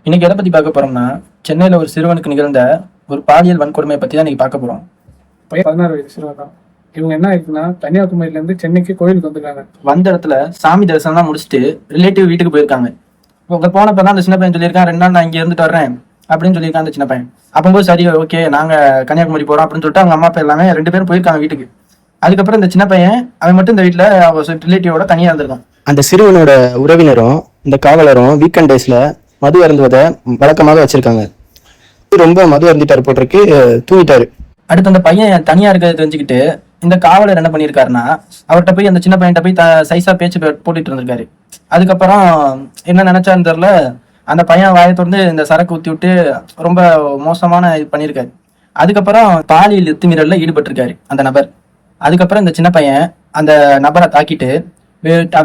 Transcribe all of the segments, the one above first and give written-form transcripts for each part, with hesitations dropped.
இன்னைக்கு எதை பத்தி பார்க்க போறோம்னா, சென்னையில ஒரு சிறுவனுக்கு நிகழ்ந்த ஒரு பாலியல் வன்கொடுமையை பத்தி தான் இன்னைக்கு பார்க்க போறோம். பையன் 16 வயசு சிறுவன் தான். இவங்க என்ன ஆயிடுச்சுன்னா, கன்னியாகுமரியில இருந்து சென்னைக்கு கோயிலுக்கு வந்திருக்காங்க. வந்த இடத்துல சாமி தரிசனம்லாம் முடிச்சுட்டு ரிலேட்டிவ் வீட்டுக்கு போயிருக்காங்க. உங்க போனப்பதான் அந்த சின்ன பையன் சொல்லியிருக்கான், 2 நாள் நான் இங்க இருந்துட்டு வர்றேன் அப்படின்னு சொல்லியிருக்கான் அந்த சின்ன பையன். அப்போது சரி ஓகே நாங்க கன்னியாகுமரி போறோம் அப்படின்னு சொல்லிட்டு அவங்க அம்மா அப்பா எல்லாமே 2 பேரும் போயிருக்காங்க வீட்டுக்கு. அதுக்கப்புறம் இந்த சின்ன பையன் அவன் மட்டும் இந்த வீட்டுல ரிலேட்டிவோட தனியா இருந்திருக்கான். அந்த சிறுவனோட உறவினரும் இந்த காவலரும் வீக்கெண்ட் டேஸ்ல மது அருந்துவதை வழக்கமாக வச்சிருக்காங்க. ரொம்ப மது அருந்திட்டாரு போட்டிருக்கு, தூங்கிட்டாரு. அடுத்து அந்த பையன் தனியா இருக்கிறத தெரிஞ்சுக்கிட்டு இந்த காவலர் என்ன பண்ணியிருக்காருன்னா, அவர்கிட்ட போய் அந்த சின்ன பையன்கிட்ட போய் சைஸா பேச்சு போட்டுட்டு இருந்திருக்காரு. அதுக்கப்புறம் என்ன நினைச்சான்னு தெரியல, அந்த பையன் வாயை திறந்து இந்த சரக்கு ஊத்தி விட்டு ரொம்ப மோசமான இது பண்ணியிருக்காரு. அதுக்கப்புறம் பாலியல் அத்துமீறல்ல ஈடுபட்டிருக்காரு அந்த நபர். அதுக்கப்புறம் இந்த சின்ன பையன் அந்த நபரை தாக்கிட்டு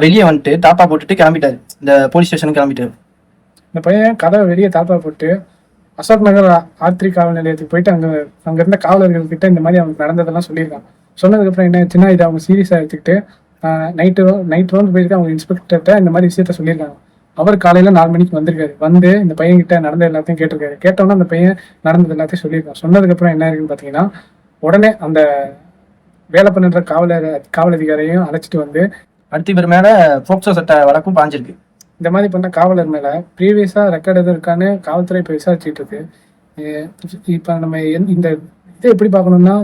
வெளியே வந்துட்டு தாப்பா போட்டுட்டு கிளம்பிட்டாரு, இந்த போலீஸ் ஸ்டேஷனுக்கு கிளம்பிட்டாரு. இந்த பையன் கதவை வெளியே தாப்பா போட்டு அசோக் நகர் ஆத்திரி காவல் நிலையத்துக்கு போயிட்டு அங்க இருந்த காவலர்கள் கிட்ட இந்த மாதிரி அவனுக்கு நடந்ததெல்லாம் சொல்லியிருக்கான். சொன்னதுக்கப்புறம் என்ன ஆச்சுன்னா, இதை அவங்க சீரியஸாக எடுத்துக்கிட்டு நைட் ரோந்து போயிட்டு அவங்க இன்ஸ்பெக்டர்கிட்ட இந்த மாதிரி விஷயத்த சொல்லியிருக்காங்க. அவர் காலையில 4 மணிக்கு வந்திருக்காரு. வந்து இந்த பையன் கிட்ட நடந்த எல்லாத்தையும் கேட்டிருக்காரு. கேட்டோன்னா அந்த பையன் நடந்தது எல்லாத்தையும் சொல்லியிருக்கான். சொன்னதுக்கப்புறம் என்ன இருக்குன்னு பார்த்தீங்கன்னா, உடனே அந்த வேலை பண்ணுற காவல் அதிகாரியும் அழைச்சிட்டு வந்து அடுத்து இவர் மேல போக்சோ சட்ட வழக்கும் பாஞ்சிருக்கு. இந்த மாதிரி பண்ண காவலர் மேல ப்ரீவியஸா ரெக்கார்டு எதுவும் இருக்கான்னு காவல்துறை இப்போ விசாரிச்சுட்டு இருக்கு. இப்போ நம்ம இந்த இதை எப்படி பார்க்கணும்னா,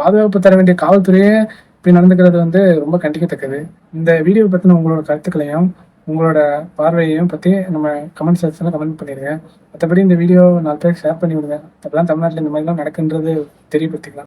பாதுகாப்பு தர வேண்டிய காவல்துறையே இப்படி நடந்துக்கிறது வந்து ரொம்ப கண்டிக்கத்தக்கது. இந்த வீடியோ பற்றின உங்களோட கருத்துக்களையும் உங்களோட பார்வையையும் பற்றி நம்ம கமெண்ட் செக்ஷனில் கமெண்ட் பண்ணிடுங்க. மற்றபடி இந்த வீடியோ 4 பேருக்கு ஷேர் பண்ணி விடுங்க. அப்போதான் தமிழ்நாட்டில் இந்த மாதிரிலாம் நடக்குன்றது தெரியப்படுத்திக்கலாம்.